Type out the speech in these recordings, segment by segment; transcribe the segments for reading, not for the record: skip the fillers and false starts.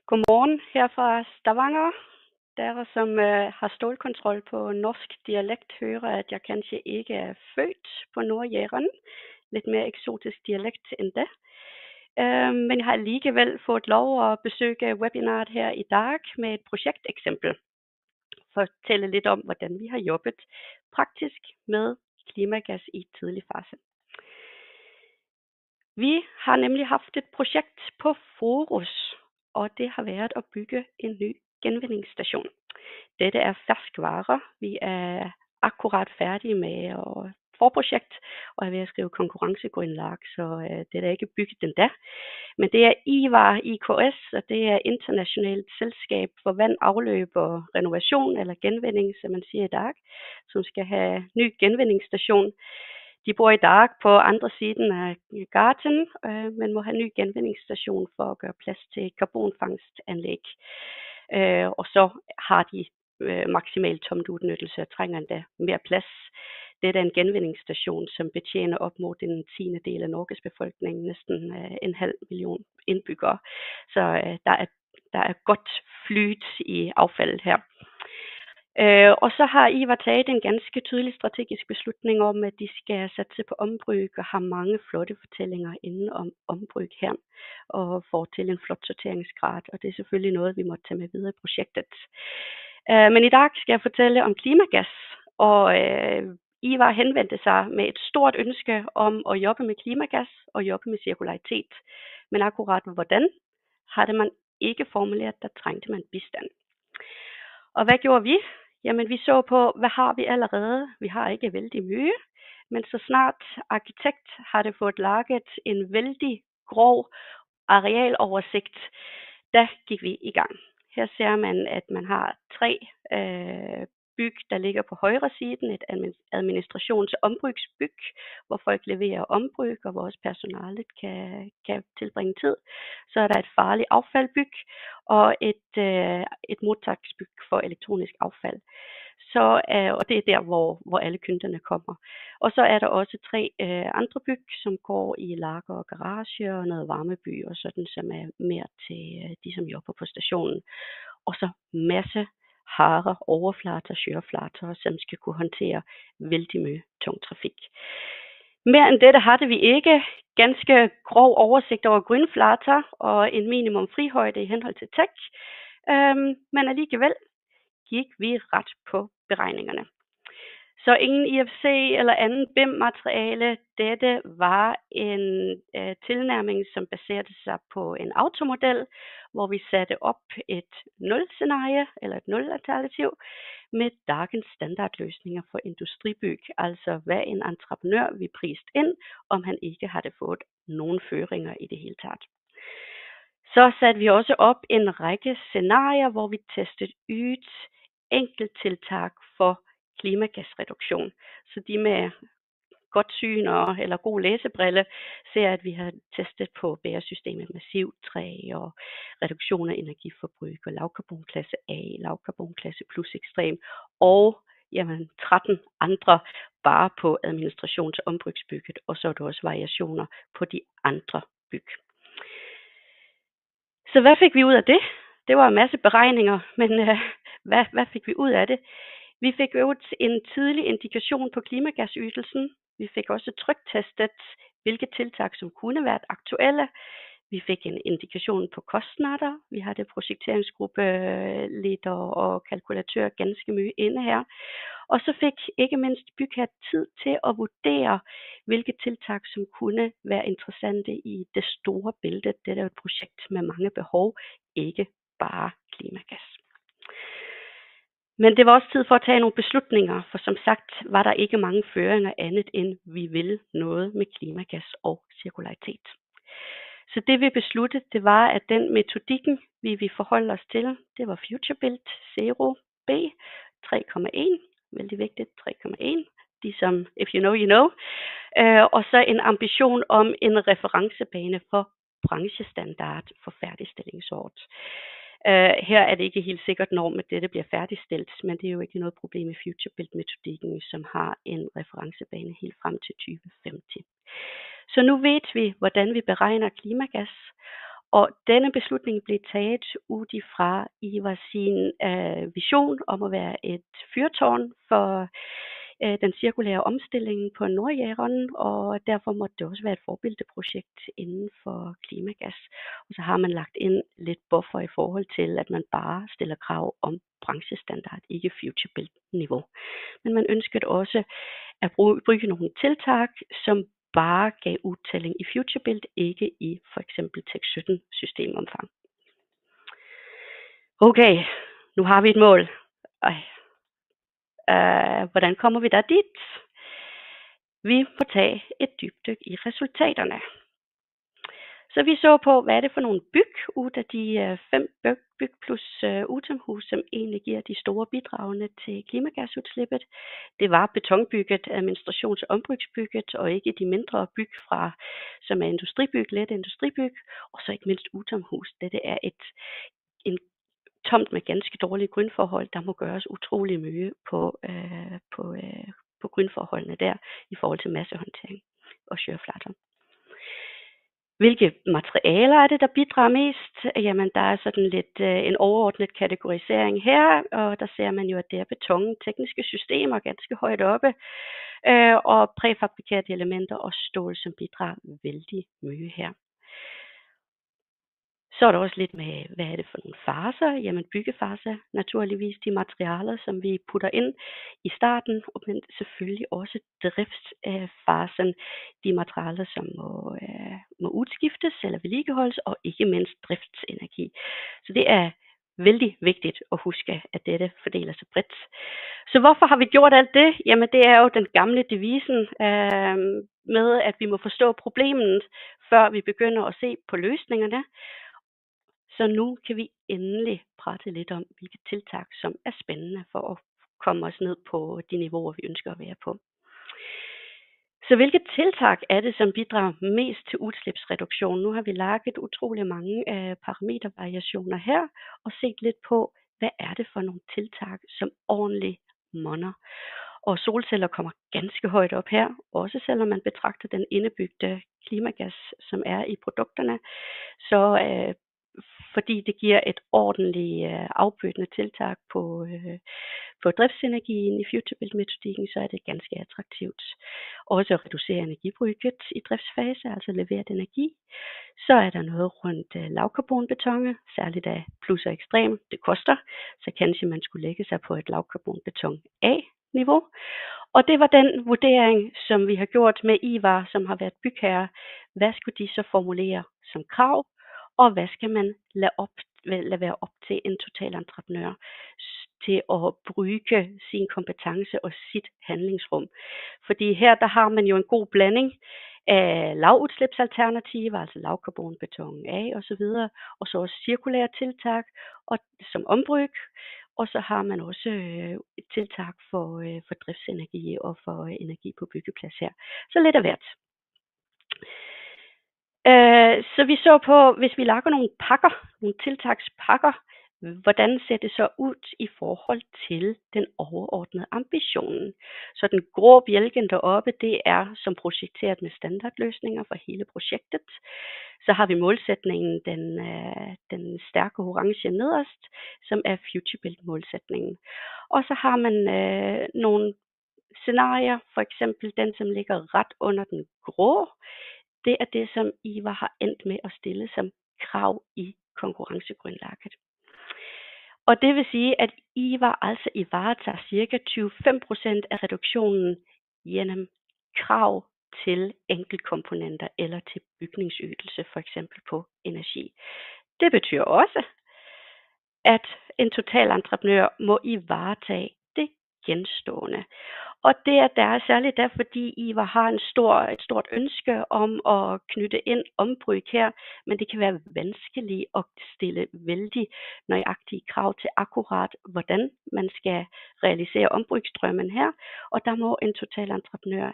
Godmorgen her fra Stavanger. Dere som har stålkontroll på norsk dialekt, hører at jeg kanskje ikke er født på Nord-Jæren. Lidt mere eksotisk dialekt end det. Men jeg har alligevel fået lov at besøge webinaret her i dag med et projekteksempel. Fortælle lidt om, hvordan vi har jobbet praktisk med klimagas i tidlig fase. Vi har nemlig haft et projekt på Forus, og det har været at bygge en ny genvindingsstation. Dette er ferskvarer. Vi er akkurat færdige med forprojekt, og er ved at skrive konkurrencegrundlag, så det er ikke bygget endda. Men det er IVAR IKS, og det er internationalt selskab for vand, afløb og renovation, eller genvinding, som man siger i dag, som skal have ny genvindingsstation. De bor i dag på andre siden af gaten, men må have ny genvindingsstation for at gøre plads til karbonfangstanlæg. Og så har de maksimal tomt udnyttelse og trænger endda mere plads. Det er en genvindingsstation, som betjener op mod den 10. del af Norges befolkning, næsten 1,5 million indbyggere. Så der er godt flyt i affaldet her. Og så har IVAR taget en ganske tydelig strategisk beslutning om, at de skal satse på ombrug og har mange flotte fortællinger inden om ombrug her, og får til en flot sorteringsgrad, og det er selvfølgelig noget, vi må tage med videre i projektet. Men i dag skal jeg fortælle om klimagas, og IVAR henvendte sig med et stort ønske om at jobbe med klimagas og jobbe med cirkularitet. Men akkurat hvordan havde man ikke formuleret, der trængte man bistand. Og hvad gjorde vi? Jamen vi så på, hvad har vi allerede? Vi har ikke vældig mye, men så snart arkitekt havde fået laget en vældig grov arealoversigt, der gik vi i gang. Her ser man, at man har 3 byg, der ligger på højre siden, et administrations- og ombrugsbyg, hvor folk leverer ombrug, og hvor også personalet kan tilbringe tid. Så er der et farligt affaldbyg, og et modtagsbyg for elektronisk affald. Og det er der, hvor alle kunderne kommer. Og så er der også 3 andre byg, som går i lager og garage, og noget varmeby, og sådan, som er mere til de, som jobber på stationen. Og så masse harde overflater, køreflater, som skal kunne håndtere vældig mye tung trafik. Mere end det havde vi ikke. Ganske grov oversigt over grønflater og en minimum frihøjde i henhold til tech. Men alligevel gik vi ret på beregningerne. Så ingen IFC eller anden BIM-materiale. Dette var en tilnærming, som baserede sig på en automodel, hvor vi satte op et nul-scenarie eller et nul-alternativ med dagens standardløsninger for industribyg. Altså hvad en entreprenør vi priste ind, om han ikke havde fået nogen føringer i det hele taget. Så satte vi også op en række scenarier, hvor vi testede ud enkelttiltag for klimagasreduktion. Så de med godt syn eller god læsebrille ser, at vi har testet på bæresystemet massivt træ og reduktion af energiforbrug og lavkarbonklasse A, lavkarbonklasse plus ekstrem og 13 andre bare på administrations- og ombrugsbygget, og så er der også variationer på de andre byg. Så hvad fik vi ud af det? Det var en masse beregninger, men hvad fik vi ud af det? Vi fik ud en tidlig indikation på klimagasydelsen. Vi fik også tryktestet, hvilke tiltag som kunne være aktuelle. Vi fik en indikation på kostnader. Vi havde projekteringsgruppe, leder og kalkulatør ganske mye inde her. Og så fik ikke mindst bygherre tid til at vurdere, hvilke tiltag som kunne være interessante i det store billede. Det er jo et projekt med mange behov, ikke bare klimagas. Men det var også tid for at tage nogle beslutninger, for som sagt var der ikke mange føringer andet end vi ville noget med klimagas og cirkularitet. Så det vi besluttede, det var, at den metodikken, vi forholde os til, det var FutureBuild 0B 3,1, vældig vigtigt 3,1, de som if you know, you know, og så en ambition om en referencebane for branchestandard for færdigstillingsåret. Her er det ikke helt sikkert, når dette bliver færdigstilt, men det er jo ikke noget problem i FutureBuild-metodikken, som har en referencebane helt frem til 2050. Så nu ved vi, hvordan vi beregner klimagas, Og denne beslutning blev taget ud fra Ivar sin vision om at være et fyrtårn for den cirkulære omstilling på Nordjæren, og derfor måtte det også være et forbildeprojekt inden for klimagas. Og så har man lagt ind lidt buffer i forhold til, at man bare stiller krav om branchestandard, ikke future build niveau. Men man ønskede også at bruge nogle tiltag, som bare gav udtælling i future build, ikke i for eksempel Tech 17 systemomfang. Okay, nu har vi et mål. Hvordan kommer vi der dit? Vi må tage et dybdyk i resultaterne. Så vi så på, hvad er det for nogle byg ud af de 5 byg plus utomhus, som egentlig giver de store bidragene til klimagasudslippet. Det var betonbygget, administrations- og ombrugsbygget, og ikke de mindre byg fra, som er industribyg, lette industribyg, og så ikke mindst utomhus. Dette er en tomt med ganske dårlige grundforhold. Der må gøres utrolig mye på grundforholdene der i forhold til massehåndtering og søreflatter. Hvilke materialer er det, der bidrager mest? Jamen, der er sådan lidt en overordnet kategorisering her, og der ser man jo, at det er beton, tekniske systemer ganske højt oppe, og præfabrikerede elementer og stål, som bidrager vældig mye her. Så er der også lidt med, hvad er det for nogle faser? Jamen byggefaser, naturligvis de materialer, som vi putter ind i starten, men selvfølgelig også driftsfasen, de materialer, som må udskiftes eller vedligeholdes, og ikke mindst driftsenergi. Så det er vældig vigtigt at huske, at dette fordeler sig bredt. Så hvorfor har vi gjort alt det? Jamen det er jo den gamle devisen med, at vi må forstå problemet, før vi begynder at se på løsningerne. Så nu kan vi endelig prate lidt om, hvilke tiltag, som er spændende for at komme os ned på de niveauer, vi ønsker at være på. Så hvilke tiltag er det, som bidrager mest til udslipsreduktion? Nu har vi lagt utrolig mange parametervariationer her, og set lidt på, hvad er det for nogle tiltag, som ordentligt monner. Og solceller kommer ganske højt op her, også selvom man betragter den indebygte klimagas, som er i produkterne, så fordi det giver et ordentligt afbødende tiltag på driftsenergien i future build metodikken, så er det ganske attraktivt. Også at reducere energibruget i driftsfase, altså leveret energi. Så er der noget rundt lavkarbonbeton, særligt af plus og ekstrem. Det koster, så kanskje man skulle lægge sig på et lavkarbonbeton A-niveau. Og det var den vurdering, som vi har gjort med Ivar, som har været bygherre. Hvad skulle de så formulere som krav? Og hvad skal man lade være op til en totalentreprenør til at bruge sin kompetence og sit handlingsrum? Fordi her der har man jo en god blanding af lavudslipsalternativer, altså lavkarbonbeton A og så videre, og så også cirkulære tiltag og som ombrug, og så har man også et tiltag for driftsenergi og for energi på byggeplads her. Så lidt af hvert. Så vi så på, hvis vi lager nogle pakker, nogle tiltagspakker, hvordan ser det så ud i forhold til den overordnede ambitionen? Så den grå bjælken deroppe, det er som projekteret med standardløsninger for hele projektet. Så har vi målsætningen, den stærke orange nederst, som er future build målsætningen. Og så har man nogle scenarier, for eksempel den, som ligger ret under den grå. Det er det, som Ivar har endt med at stille som krav i konkurrencegrundlaget. Og det vil sige, at Ivar altså varetager ca. 25% af reduktionen gennem krav til enkeltkomponenter eller til bygningsydelse, for eksempel på energi. Det betyder også, at en totalentreprenør må varetage det genstående. Og det er der særligt der, fordi Ivar har et stort ønske om at knytte ind ombrug her, men det kan være vanskeligt at stille vældig nøjagtige krav til akkurat, hvordan man skal realisere ombrugsstrømmen her. Og der må en totalentreprenør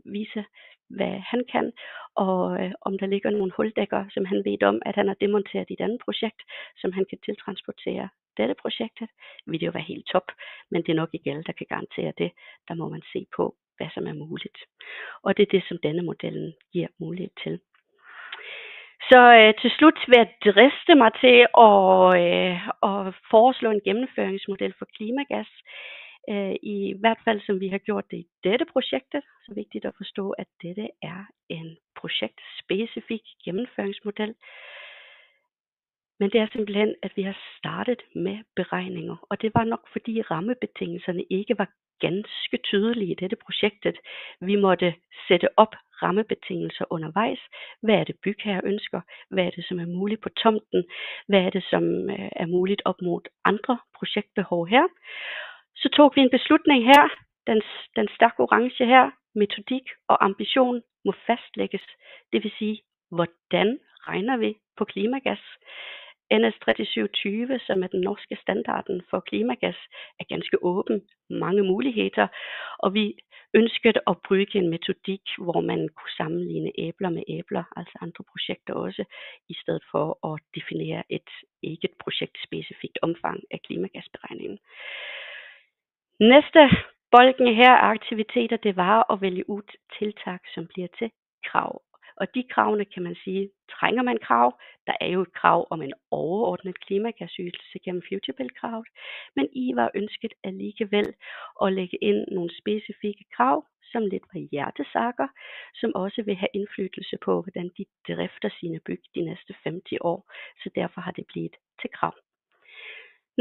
vise, hvad han kan, og om der ligger nogle huldækker, som han ved om, at han har demonteret i et andet projekt, som han kan tiltransportere dette projektet, vil det jo være helt top, men det er nok ikke alle, der kan garantere det. Der må man se på, hvad som er muligt. Og det er det, som denne modellen giver mulighed til. Så til slut vil jeg driste mig til at foreslå en gennemføringsmodel for klimagas. I hvert fald som vi har gjort det i dette projektet. Så vigtigt at forstå, at dette er en projektspecifik gennemføringsmodel. Men det er simpelthen, at vi har startet med beregninger, og det var nok fordi rammebetingelserne ikke var ganske tydelige i dette projektet. Vi måtte sætte op rammebetingelser undervejs. Hvad er det bygherre ønsker? Hvad er det, som er muligt på tomten? Hvad er det, som er muligt op mod andre projektbehov her? Så tog vi en beslutning her, den stærke orange her, metodik og ambition må fastlægges. Det vil sige, hvordan regner vi på klimagas? NS 3720, som er den norske standarden for klimagas, er ganske åben, mange muligheder, og vi ønskede at bruge en metodik, hvor man kunne sammenligne æbler med æbler, altså andre projekter også, i stedet for at definere et eget projektspecifikt omfang af klimagasberegningen. Næste bolken her af aktiviteter, det var at vælge ud tiltag, som bliver til krav. Og de kravene kan man sige, trænger man krav. Der er jo et krav om en overordnet klimagasydelse gennem FutureBuild-kravet, men I var ønsket alligevel at lægge ind nogle specifikke krav, som lidt var hjertesager, som også vil have indflydelse på, hvordan de drifter sine byg de næste 50 år. Så derfor har det blivet til krav.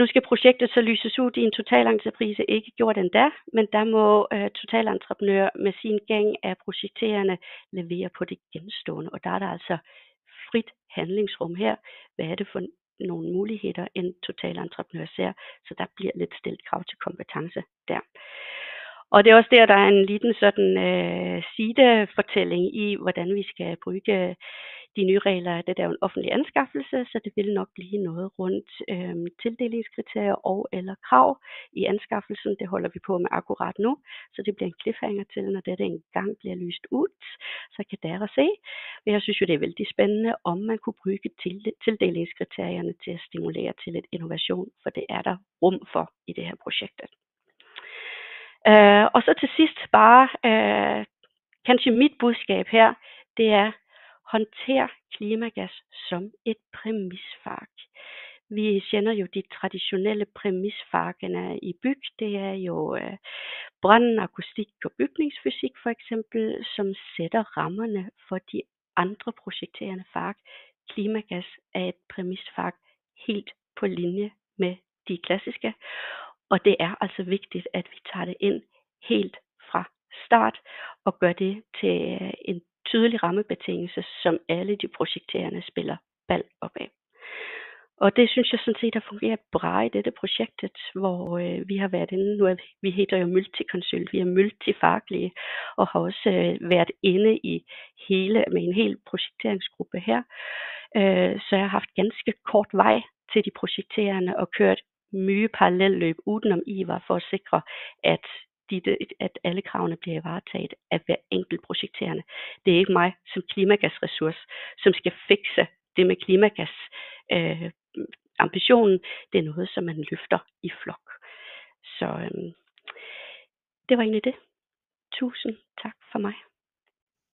Nu skal projektet så lyses ud i en totalentreprise, ikke gjort endda, men der må totalentreprenør med sin gang af projekterende levere på det genstående, og der er der altså frit handlingsrum her. Hvad er det for nogle muligheder, en totalentreprenør ser, så der bliver lidt stillet krav til kompetence der. Og det er også der er en liten sådan sidefortælling i, hvordan vi skal bruge de nye regler. Det er jo en offentlig anskaffelse, så det vil nok blive noget rundt tildelingskriterier og eller krav i anskaffelsen. Det holder vi på med akkurat nu, så det bliver en cliffhanger til, når dette engang bliver lyst ud, så kan dere se. Men jeg synes jo, det er vældig spændende, om man kunne bruge tildelingskriterierne til at stimulere til lidt innovation, for det er der rum for i det her projekt. Og så til sidst bare, kanskje mit budskab her, det er, håndter klimagas som et præmisfag. Vi kender jo de traditionelle præmisfagene i byg. Det er jo brand, akustik og bygningsfysik for eksempel, som sætter rammerne for de andre projekterende fag. Klimagas er et præmisfag helt på linje med de klassiske. Og det er altså vigtigt, at vi tager det ind helt fra start og gør det til en tydelig rammebetingelse, som alle de projekterende spiller bal op af. Og det synes jeg sådan set har fungeret bra i dette projektet, hvor vi har været inde, nu vi hedder jo multiconsult, vi er multifaglige, og har også været inde i med en hel projekteringsgruppe her. Så jeg har haft ganske kort vej til de projekterende og kørt mye parallelløb udenom IVA for at sikre, at alle kravene bliver varetaget af hver enkelt projekterende. Det er ikke mig som klimagasressource, som skal fikse det med klimagas ambitionen. Det er noget, som man løfter i flok. Så det var egentlig det. Tusind tak for mig.